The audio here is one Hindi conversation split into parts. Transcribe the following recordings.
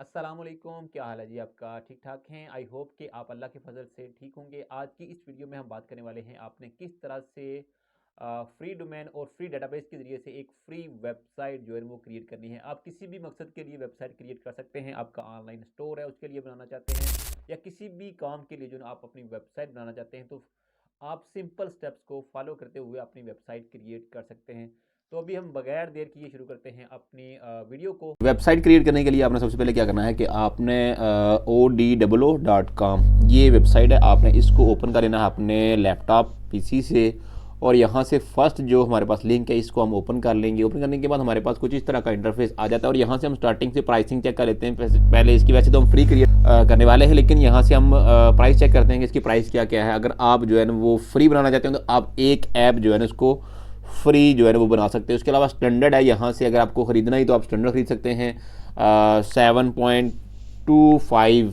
अस्सलाम वालेकुम, क्या हाल है जी आपका? ठीक ठाक हैं? आई होप कि आप अल्लाह के फजल से ठीक होंगे। आज की इस वीडियो में हम बात करने वाले हैं आपने किस तरह से फ्री डोमेन और फ्री डेटाबेस के ज़रिए से एक फ्री वेबसाइट जो है वो क्रिएट करनी है। आप किसी भी मकसद के लिए वेबसाइट क्रिएट कर सकते हैं। आपका ऑनलाइन स्टोर है उसके लिए बनाना चाहते हैं या किसी भी काम के लिए जो ना आप अपनी वेबसाइट बनाना चाहते हैं, तो आप सिंपल स्टेप्स को फॉलो करते हुए अपनी वेबसाइट क्रिएट कर सकते हैं। तो अभी हम बगैर देर किए शुरू करते हैं अपनी वीडियो को। वेबसाइट क्रिएट करने के लिए आपने सबसे पहले क्या करना है कि आपने ODOO.com ये वेबसाइट है, आपने इसको ओपन कर लेना है अपने लैपटॉप पीसी से। और यहाँ से फर्स्ट जो हमारे पास लिंक है इसको हम ओपन कर लेंगे। ओपन करने के बाद हमारे पास कुछ इस तरह का इंटरफेस आ जाता है और यहाँ से हम स्टार्टिंग से प्राइसिंग चेक कर लेते हैं। पहले इसकी वैसे तो हम फ्री क्रिएट करने वाले हैं, लेकिन यहाँ से हम प्राइस चेक करते हैं कि इसकी प्राइस क्या क्या है। अगर आप जो है ना वो फ्री बनाना चाहते हैं तो आप एक ऐप जो है ना उसको फ्री जो है ना वो बना सकते हैं। उसके अलावा स्टैंडर्ड है, यहाँ से अगर आपको ख़रीदना ही तो आप स्टैंडर्ड खरीद सकते हैं। 7.25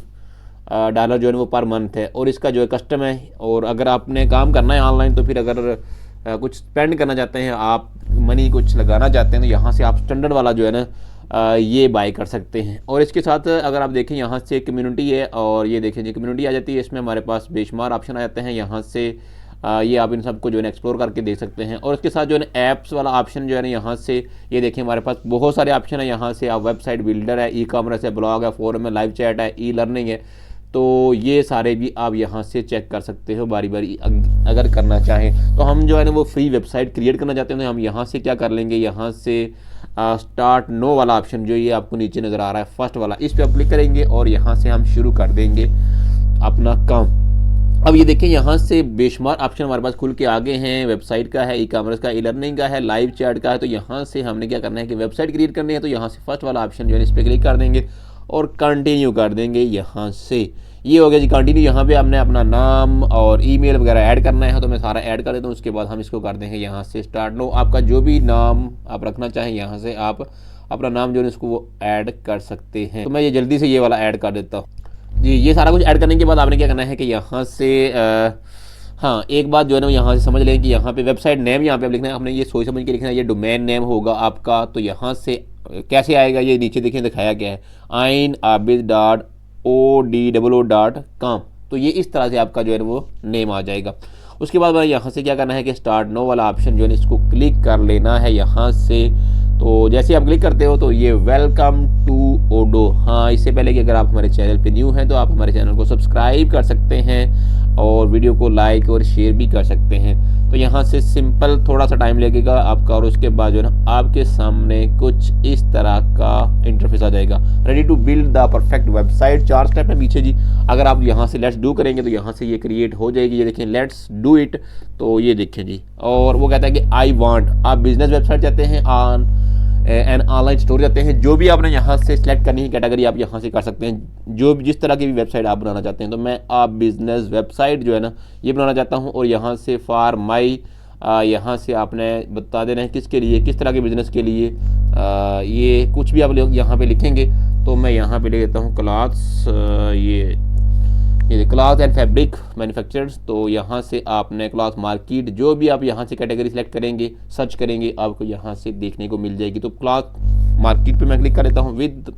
डॉलर जो है वो पर मंथ है और इसका जो है कस्टम है। और अगर आपने काम करना है ऑनलाइन तो फिर अगर कुछ स्पेंड करना चाहते हैं, आप मनी कुछ लगाना चाहते हैं, तो यहाँ से आप स्टैंडर्ड वाला जो है ना ये बाय कर सकते हैं। और इसके साथ अगर आप देखें यहाँ से कम्युनिटी है और ये देखें जी कम्युनिटी आ जाती है। इसमें हमारे पास बेशुमार ऑप्शन आ जाते हैं। यहाँ से ये आप इन सबको जो है ना एक्सप्लोर करके देख सकते हैं। और इसके साथ जो है ना ऐप्स वाला ऑप्शन जो है ना यहाँ से ये देखें हमारे पास बहुत सारे ऑप्शन है। यहाँ से आप वेबसाइट बिल्डर है, ई कॉमर्स है, ब्लॉग है, फोरम है, लाइव चैट है, ई लर्निंग है। तो ये सारे भी आप यहाँ से चेक कर सकते हो बारी बारी अगर करना चाहें। तो हम जो है ना वो फ्री वेबसाइट क्रिएट करना चाहते हैं तो हम यहाँ से क्या कर लेंगे, यहाँ से स्टार्ट नो वाला ऑप्शन जो ये आपको नीचे नज़र आ रहा है फर्स्ट वाला, इस पर आप क्लिक करेंगे और यहाँ से हम शुरू कर देंगे अपना काम। अब ये देखें यहाँ से बेशुमार ऑप्शन हमारे पास खुल के आगे हैं। वेबसाइट का है, ई कॉमर्स का, ई लर्निंग का है, लाइव चैट का है। तो यहाँ से हमने क्या करना है कि वेबसाइट क्रिएट करनी है तो यहाँ से फर्स्ट वाला ऑप्शन जो है इस पर क्लिक कर देंगे और कंटिन्यू कर देंगे। यहाँ से ये हो गया जी कंटिन्यू। यहाँ पे हमने अपना नाम और ईमेल वगैरह ऐड करना है तो मैं सारा ऐड कर देता हूँ। उसके बाद हम इसको कर देंगे यहाँ से स्टार्ट नो। आपका जो भी नाम आप रखना चाहें यहाँ से आप अपना नाम जो है इसको वो ऐड कर सकते हैं। तो मैं ये जल्दी से ये वाला ऐड कर देता हूँ जी। ये सारा कुछ ऐड करने के बाद आपने क्या करना है कि यहाँ से हाँ एक बात जो है ना यहाँ से समझ लें कि यहाँ पे वेबसाइट नेम यहाँ पे आप लिखना है। आपने ये सोच समझ के लिखना है, ये डोमेन नेम होगा आपका। तो यहाँ से कैसे आएगा ये नीचे देखिए दिखाया गया है ainabid.odoo.com। तो ये इस तरह से आपका जो है वो नेम आ जाएगा। उसके बाद यहाँ से क्या करना है कि स्टार्ट नो वाला ऑप्शन जो है इसको क्लिक कर लेना है यहाँ से। तो जैसे आप क्लिक करते हो तो ये वेलकम टू ओडो। हाँ इससे पहले कि अगर आप हमारे चैनल पे न्यू हैं तो आप हमारे चैनल को सब्सक्राइब कर सकते हैं और वीडियो को लाइक और शेयर भी कर सकते हैं। तो यहाँ से सिंपल थोड़ा सा टाइम लगेगा आपका और उसके बाद जो है ना आपके सामने कुछ इस तरह का इंटरफेस आ जाएगा। Ready to build the perfect website, 4 step है पीछे जी। अगर आप यहाँ से लेट्स डू करेंगे तो यहाँ से ये क्रिएट हो जाएगी। ये देखें लेट्स डू इट, तो ये देखें जी। और वो कहता है कि आई वांट, आप बिजनेस वेबसाइट चाहते हैं, ऑन एंड ऑनलाइन स्टोर जाते हैं, जो भी आपने यहाँ से सिलेक्ट करनी है कैटेगरी आप यहाँ से कर सकते हैं, जो जिस तरह की भी वेबसाइट आप बनाना चाहते हैं। तो मैं आप बिजनेस वेबसाइट जो है ना ये बनाना चाहता हूँ और यहाँ से फॉर माई यहाँ से आपने बता देना है किसके लिए, किस तरह के बिजनेस के लिए। ये कुछ भी आप लोग यहाँ पे लिखेंगे। तो मैं यहाँ पे लिख देता हूँ क्लॉथ्स, ये क्लॉथ एंड फैब्रिक मैन्युफैक्चरर्स। तो यहाँ से आपने क्लॉथ मार्केट, जो भी आप यहाँ से कैटेगरी सेलेक्ट करेंगे सर्च करेंगे आपको यहाँ से देखने को मिल जाएगी। तो क्लॉथ मार्केट पे मैं क्लिक कर देता हूँ with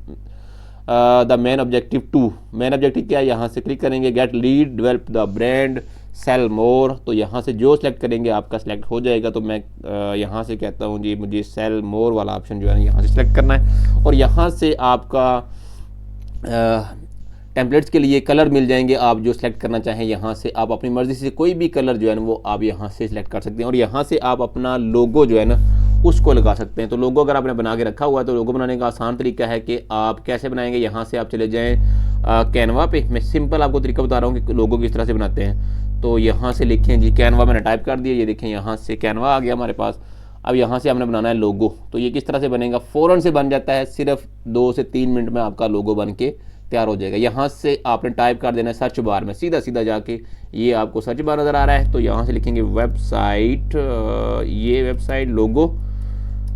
the main objective to. Main objective क्या है, यहाँ से क्लिक करेंगे get lead, develop the brand, sell more. तो यहाँ से जो सिलेक्ट करेंगे आपका सिलेक्ट हो जाएगा। तो मैं यहाँ से कहता हूँ जी मुझे सेल मोर वाला ऑप्शन जो है यहाँ से सिलेक्ट करना है। और यहाँ से आपका टेम्पलेट्स के लिए कलर मिल जाएंगे, आप जो सिलेक्ट करना चाहें यहाँ से आप अपनी मर्ज़ी से कोई भी कलर जो है ना वो आप यहाँ से सिलेक्ट कर सकते हैं। और यहाँ से आप अपना लोगो जो है ना उसको लगा सकते हैं। तो लोगो अगर आपने बना के रखा हुआ है तो लोगो बनाने का आसान तरीका है कि आप कैसे बनाएंगे। यहाँ से आप चले जाएँ कैनवा पे। मैं सिंपल आपको तरीका बता रहा हूँ कि लोगो किस तरह से बनाते हैं। तो यहाँ से लिखें जी कैनवा, मैंने टाइप कर दिया, ये देखें यहाँ से कैनवा आ गया हमारे पास। अब यहाँ से हमने बनाना है लोगो। तो ये किस तरह से बनेगा, फ़ौरन से बन जाता है, सिर्फ 2 से 3 मिनट में आपका लोगो बन के तैयार हो जाएगा। यहाँ से आपने टाइप कर देना है सर्च बार में, सीधा सीधा जाके ये आपको सर्च बार नज़र आ रहा है। तो यहाँ से लिखेंगे वेबसाइट, ये वेबसाइट लोगो,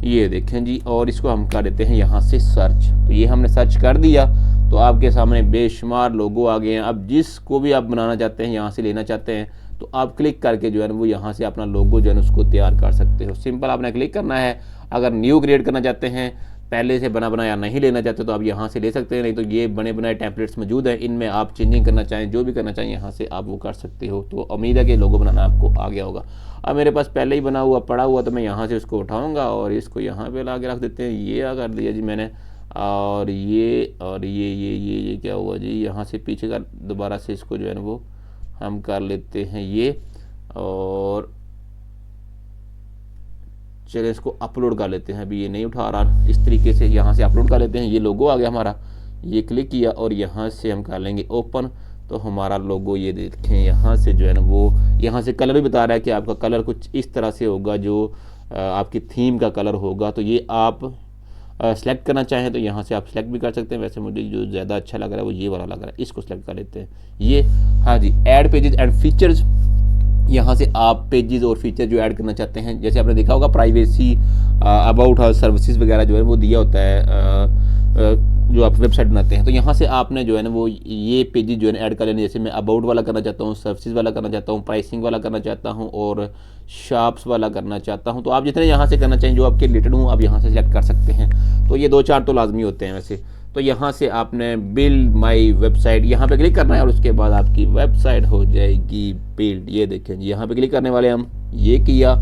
ये देखें जी। और इसको हम कर देते हैं यहाँ से सर्च। तो ये हमने सर्च कर दिया तो आपके सामने बेशुमार लोगो आ गए हैं। अब जिसको भी आप बनाना चाहते हैं, यहाँ से लेना चाहते हैं, तो आप क्लिक करके जो है ना वो यहाँ से अपना लोगो जो है ना उसको तैयार कर सकते हो। सिंपल आपने क्लिक करना है। अगर न्यू क्रिएट करना चाहते हैं पहले से बना बनाया नहीं लेना चाहते तो आप यहाँ से ले सकते हैं, नहीं तो ये बने बनाए टेम्पलेट्स मौजूद हैं, इनमें आप चेंजिंग करना चाहें, जो भी करना चाहें यहाँ से आप वो कर सकते हो। तो उम्मीद है कि लोगो बनाना आपको आ गया होगा। अब मेरे पास पहले ही बना हुआ पड़ा हुआ, तो मैं यहाँ से उसको उठाऊँगा और इसको यहाँ पर ला के रख देते हैं। ये कर दिया जी मैंने, और ये क्या हुआ जी, यहाँ से पीछे का दोबारा से इसको जो है ना वो हम कर लेते हैं ये, और चलिए इसको अपलोड कर लेते हैं। अभी ये नहीं उठा रहा, इस तरीके से यहाँ से अपलोड कर लेते हैं। ये लोगो आ गया हमारा, ये क्लिक किया और यहाँ से हम कर लेंगे ओपन, तो हमारा लोगो ये देखें यहाँ से जो है ना वो, यहाँ से कलर भी बता रहा है कि आपका कलर कुछ इस तरह से होगा जो आपकी थीम का कलर होगा। तो ये आप सेलेक्ट करना चाहें तो यहाँ से आप सेलेक्ट भी कर सकते हैं। वैसे मुझे जो ज़्यादा अच्छा लग रहा है वो ये वाला लग रहा है, इसको सेलेक्ट कर लेते हैं ये। हाँ जी, ऐड पेजेस एंड फीचर्स, यहाँ से आप पेजेस और फीचर जो ऐड करना चाहते हैं, जैसे आपने देखा होगा प्राइवेसी, अबाउट हाउस सर्विसेज वगैरह जो है वो दिया होता है जो आप वेबसाइट बनाते हैं। तो यहाँ से आपने जो है ना वो ये पेजेस जो है ना ऐड कर लेने। जैसे मैं अबाउट वाला करना चाहता हूँ, सर्विसेज वाला करना चाहता हूँ, प्राइसिंग वाला करना चाहता हूँ और शॉप्स वाला करना चाहता हूँ। तो आप जितने यहाँ से करना चाहें जो आपके रिलेटेड हूँ आप यहाँ से सिलेक्ट कर सकते हैं। तो ये 2-4 तो लाजमी होते हैं वैसे। तो यहाँ से आपने बिल्ड माई वेबसाइट यहाँ पे क्लिक करना है और उसके बाद आपकी वेबसाइट हो जाएगी बिल्ड। ये देखें जी, यहाँ पे क्लिक करने वाले हम, ये किया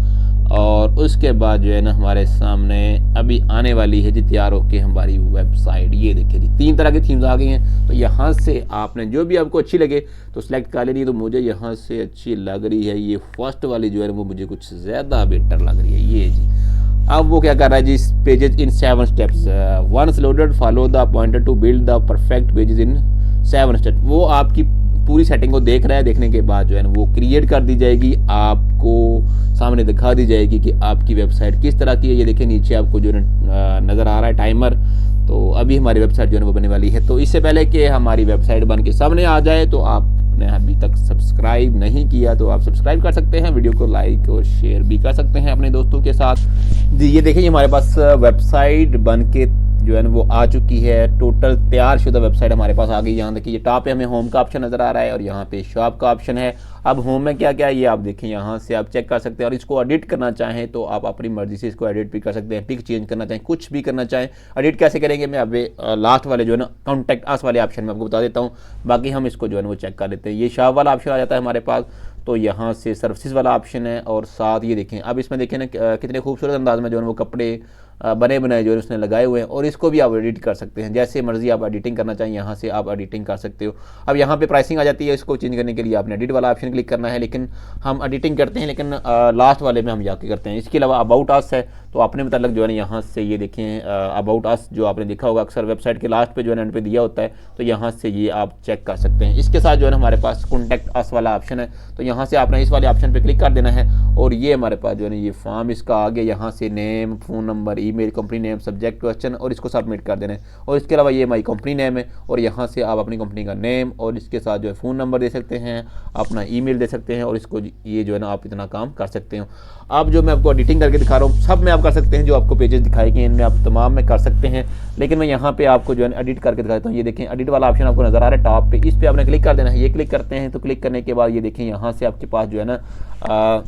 और उसके बाद जो है ना हमारे सामने अभी आने वाली है जी तैयार होके हमारी वेबसाइट। ये देखिए जी 3 तरह की थीम्स आ गई हैं। तो यहाँ से आपने जो भी आपको अच्छी लगे तो सिलेक्ट कर लेनी। तो मुझे यहाँ से अच्छी लग रही है ये फर्स्ट वाली जो है वो मुझे कुछ ज़्यादा बेटर लग रही है ये जी। अब वो क्या कर रहा है जी, pages in 7 steps, once loaded follow the pointer to build the perfect pages in 7 steps. वो आपकी पूरी सेटिंग को देख रहा है, देखने के बाद जो है ना वो क्रिएट कर दी जाएगी, आपको सामने दिखा दी जाएगी कि आपकी वेबसाइट किस तरह की है। ये देखिए नीचे आपको जो नज़र आ रहा है टाइमर। तो अभी हमारी वेबसाइट जो है वो बनने वाली है। तो इससे पहले कि हमारी वेबसाइट बन के सामने आ जाए तो आपने अभी तक सब्सक्राइब नहीं किया तो आप सब्सक्राइब कर सकते हैं, वीडियो को लाइक और शेयर भी कर सकते हैं अपने दोस्तों के साथ। जी ये देखिए हमारे पास वेबसाइट बन के जो है ना वो आ चुकी है। टोटल तैयार शुदा वेबसाइट हमारे पास आ गई। यहाँ देखिए ये टॉप पे हमें होम का ऑप्शन नज़र आ रहा है और यहाँ पे शॉप का ऑप्शन है। अब होम में क्या क्या है ये आप देखें, यहाँ से आप चेक कर सकते हैं। और इसको एडिट करना चाहें तो आप अपनी मर्जी से इसको एडिट भी कर सकते हैं, पिक चेंज करना चाहें, कुछ भी करना चाहें। एडिट कैसे करेंगे मैं अभी लास्ट वाले जो है ना कॉन्टैक्ट अस वाले ऑप्शन में आपको बता देता हूँ। बाकी हम इसको जो है ना वो चेक कर लेते हैं। ये शॉप वाला ऑप्शन आ जाता है हमारे पास। तो यहाँ से सर्विसेज वाला ऑप्शन है और साथ ये देखें, अब इसमें देखें ना कितने खूबसूरत अंदाज में जो है वो कपड़े बने बनाए जो है उसने लगाए हुए हैं। और इसको भी आप एडिट कर सकते हैं, जैसे मर्जी आप एडिटिंग करना चाहें यहाँ से आप एडिटिंग कर सकते हो। अब यहाँ पे प्राइसिंग आ जाती है, इसको चेंज करने के लिए आपने एडिट वाला ऑप्शन क्लिक करना है। लेकिन हम एडिटिंग करते हैं, लेकिन लास्ट वाले में हम जाके करते हैं। इसके अलावा अबाउट अस है, तो आपने मतलब जो है ना यहाँ से ये देखें अबाउट अस जो आपने देखा होगा अक्सर वेबसाइट के लास्ट पे जो है एंड पे दिया होता है। तो यहाँ से ये आप चेक कर सकते हैं। इसके साथ जो है ना हमारे पास कॉन्टैक्ट अस वाला ऑप्शन है। तो यहाँ से आपने इस वाले ऑप्शन पे क्लिक कर देना है और ये हमारे पास जो है ना ये फॉर्म इसका आ गया। यहाँ से name, phone number, email, company name, subject, question और इसको सबमिट कर देना है। और इसके अलावा ये हमारी कंपनी नेम है और यहाँ से आप अपनी कंपनी का नेम और इसके साथ जो है फ़ोन नंबर दे सकते हैं, अपना ईमेल दे सकते हैं और इसको ये जो है ना आप इतना काम कर सकते हो। अब जो मैं आपको एडिटिंग करके दिखा रहा हूँ सब में आप कर सकते हैं, जो आपको पेजेस दिखाए गए इनमें आप तमाम में कर सकते हैं। लेकिन मैं यहाँ पे आपको जो है एडिट करके दिखाता हूँ। ये देखें एडिट वाला ऑप्शन आपको नज़र आ रहा है टॉप पे, इस पर आपने क्लिक कर देना है। ये क्लिक करते हैं तो क्लिक करने के बाद ये देखें यहाँ से आपके पास जो है ना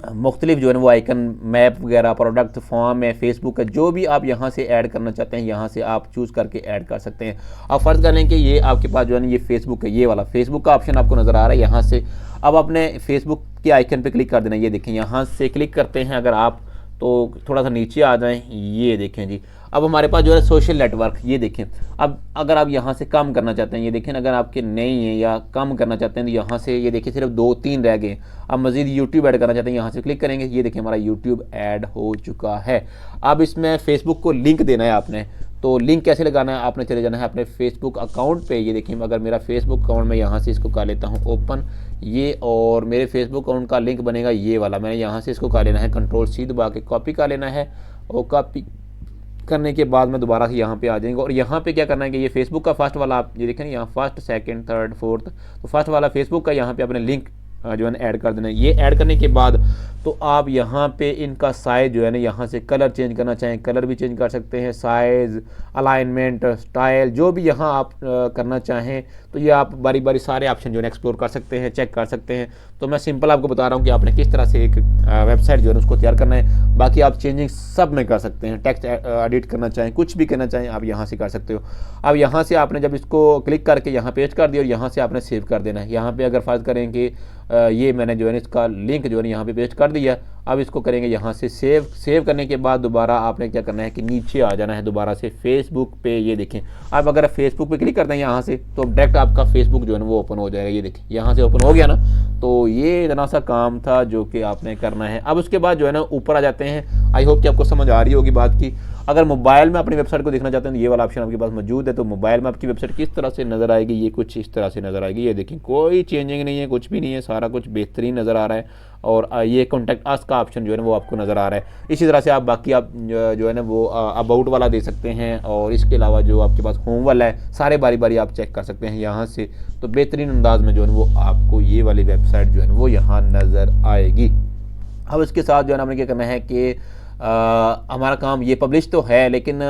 मुख्तलिफ जो है ना वो आइकन, मैप वगैरह, प्रोडक्ट, फॉर्म है, फेसबुक है, जो भी आप यहाँ से ऐड करना चाहते हैं यहाँ से आप चूज़ करके ऐड कर सकते हैं। अब फ़र्ज़ कर लें कि ये आपके पास जो है ना ये फेसबुक है, ये वाला फेसबुक का ऑप्शन आपको नज़र आ रहा है। यहाँ से अब अपने फेसबुक के आइकन पे क्लिक कर देना। ये देखें यहाँ से क्लिक करते हैं अगर आप तो थोड़ा सा नीचे आ जाएं, ये देखें जी अब हमारे पास जो है सोशल नेटवर्क। ये देखें अब अगर आप यहाँ से कम करना चाहते हैं, ये देखें अगर आपके नहीं है या कम करना चाहते हैं तो यहाँ से ये देखिए सिर्फ 2-3 रह गए। अब मज़ीद यूट्यूब ऐड करना चाहते हैं, यहाँ से क्लिक करेंगे, ये देखें हमारा यूट्यूब ऐड हो चुका है। अब इसमें फेसबुक को लिंक देना है आपने। तो लिंक कैसे लगाना है, आपने चले जाना है अपने फेसबुक अकाउंट पे। ये देखिए अगर मेरा फेसबुक अकाउंट में यहाँ से इसको कर लेता हूँ ओपन, ये और मेरे फेसबुक अकाउंट का लिंक बनेगा ये वाला। मैंने यहाँ से इसको कर लेना है Ctrl+C दबा के कॉपी कर लेना है और कॉपी करने के बाद में दोबारा से यहाँ पे आ जाएंगे। और यहाँ पे क्या करना है कि ये फेसबुक का फर्स्ट वाला आप ये देखें यहाँ फर्स्ट, सेकंड, थर्ड, फोर्थ, तो फर्स्ट वाला फेसबुक का यहाँ पे आपने लिंक जो है ना ऐड कर देना है। ये ऐड करने के बाद तो आप यहाँ पे इनका साइज़ जो है ना, यहाँ से कलर चेंज करना चाहें कलर भी चेंज कर सकते हैं, साइज़, अलाइनमेंट, स्टाइल, जो भी यहाँ आप करना चाहें तो ये आप बारी बारी सारे ऑप्शन जो है एक्सप्लोर कर सकते हैं, चेक कर सकते हैं। तो मैं सिंपल आपको बता रहा हूँ कि आपने किस तरह से एक वेबसाइट जो है उसको तैयार करना है। बाकी आप चेंजिंग सब में कर सकते हैं, टेक्स्ट एडिट करना चाहें, कुछ भी करना चाहें आप यहाँ से कर सकते हो। अब यहाँ से आपने जब इसको क्लिक करके यहाँ पेस्ट कर दिया और यहाँ से आपने सेव कर देना है। यहाँ पे अगर फर्ज करें कि ये मैंने जो है इसका लिंक जो है यहाँ पे पेस्ट कर दिया। अब इसको करेंगे यहाँ से सेव करने के बाद दोबारा आपने क्या करना है कि नीचे आ जाना है दोबारा से फेसबुक पे। ये देखें, अब अगर फेसबुक पे क्लिक करते हैं यहाँ से तो डायरेक्ट आपका फेसबुक जो है ना वो ओपन हो जाएगा। ये देखें यहाँ से ओपन हो गया ना। तो ये इतना सा काम था जो कि आपने करना है। अब उसके बाद जो है ना ऊपर आ जाते हैं। आई होप कि आपको समझ आ रही होगी बात की। अगर मोबाइल में अपनी वेबसाइट को देखना चाहते हैं तो ये वाला ऑप्शन आपके पास मौजूद है। तो मोबाइल में आपकी वेबसाइट किस तरह से नज़र आएगी, ये कुछ इस तरह से नज़र आएगी। ये देखिए कोई चेंजिंग नहीं है, कुछ भी नहीं है, सारा कुछ बेहतरीन नज़र आ रहा है। और ये कॉन्टैक्ट अस का ऑप्शन जो है ना वो आपको नज़र आ रहा है। इसी तरह से आप बाकी आप जो है ना वो अबाउट वाला दे सकते हैं। और इसके अलावा जो आपके पास होम वाला है सारे बारी बारी आप चेक कर सकते हैं यहाँ से। तो बेहतरीन अंदाज में जो है वो आपको ये वाली वेबसाइट जो है वो यहाँ नज़र आएगी। अब इसके साथ जो है ना हमने क्या करना है कि हमारा काम ये पब्लिश तो है, लेकिन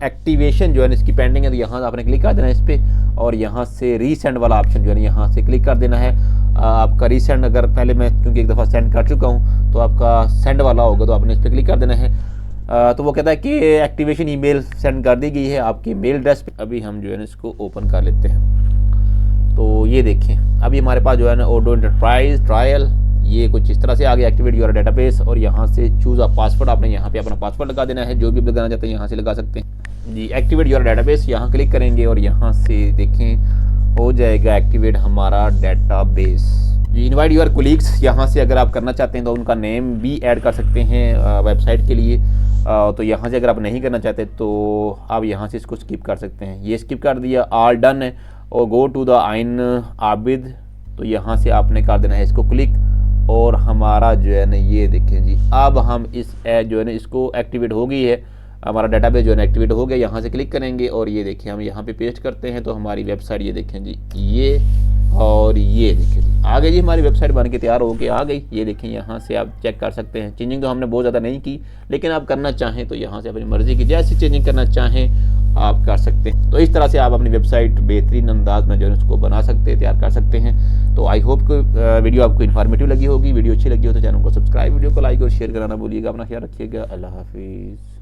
एक्टिवेशन जो है इसकी पेंडिंग है। तो यहाँ आपने क्लिक कर देना है इस पर और यहाँ से रीसेंड वाला ऑप्शन जो है यहाँ से क्लिक कर देना है। आपका रीसेंड अगर पहले मैं क्योंकि एक दफ़ा सेंड कर चुका हूँ तो आपका सेंड वाला होगा तो आपने इस पर क्लिक कर देना है। तो वो कहता है कि एक्टिवेशन ईमेल सेंड कर दी गई है आपकी मेल एड्रेस पे। अभी हम जो है इसको ओपन कर लेते हैं। तो ये देखें अभी हमारे पास जो है ना ओडो एंटरप्राइज ट्रायल ये कुछ इस तरह से आ गया, एक्टिवेट योर डेटाबेस। और यहाँ से चूज़ अ पासवर्ड, आपने यहाँ पे अपना पासवर्ड लगा देना है, जो भी लगाना चाहते हैं यहाँ से लगा सकते हैं जी। एक्टिवेट योर डेटाबेस यहाँ क्लिक करेंगे और यहाँ से देखें हो जाएगा एक्टिवेट हमारा डेटाबेस जी। इनवाइट योर कोलीग्स यहाँ से अगर आप करना चाहते हैं तो उनका नेम भी ऐड कर सकते हैं वेबसाइट के लिए। तो यहाँ से अगर आप नहीं करना चाहते तो आप यहाँ से इसको स्किप कर सकते हैं। ये स्किप कर दिया, ऑल डन है। और गो टू द आइन आबिद, तो यहाँ से आपने कर देना है इसको क्लिक। और हमारा जो है ना ये देखें जी, अब हम इस जो है ना इसको एक्टिवेट हो गई है, हमारा डेटाबेस जो है ना एक्टिवेट हो गया। यहाँ से क्लिक करेंगे और ये देखिए हम यहाँ पे पेस्ट करते हैं तो हमारी वेबसाइट ये देखें जी, ये और ये देखें जी आ गई जी, हमारी वेबसाइट बन के तैयार हो के आ गई। ये देखें यहाँ से आप चेक कर सकते हैं। चेंजिंग तो हमने बहुत ज़्यादा नहीं की, लेकिन आप करना चाहें तो यहाँ से अपनी मर्ज़ी की जैसी चेंजिंग करना चाहें आप कर सकते हैं। तो इस तरह से आप अपनी वेबसाइट बेहतरीन अंदाज में जो है उसको बना सकते हैं, तैयार कर सकते हैं। तो आई होप कि वीडियो आपको इन्फॉर्मेटिव लगी होगी। वीडियो अच्छी लगी हो तो चैनल को सब्सक्राइब, वीडियो को लाइक और शेयर कराना भूलिएगा। अपना ख्याल रखिएगा। अल्लाह हाफिज़।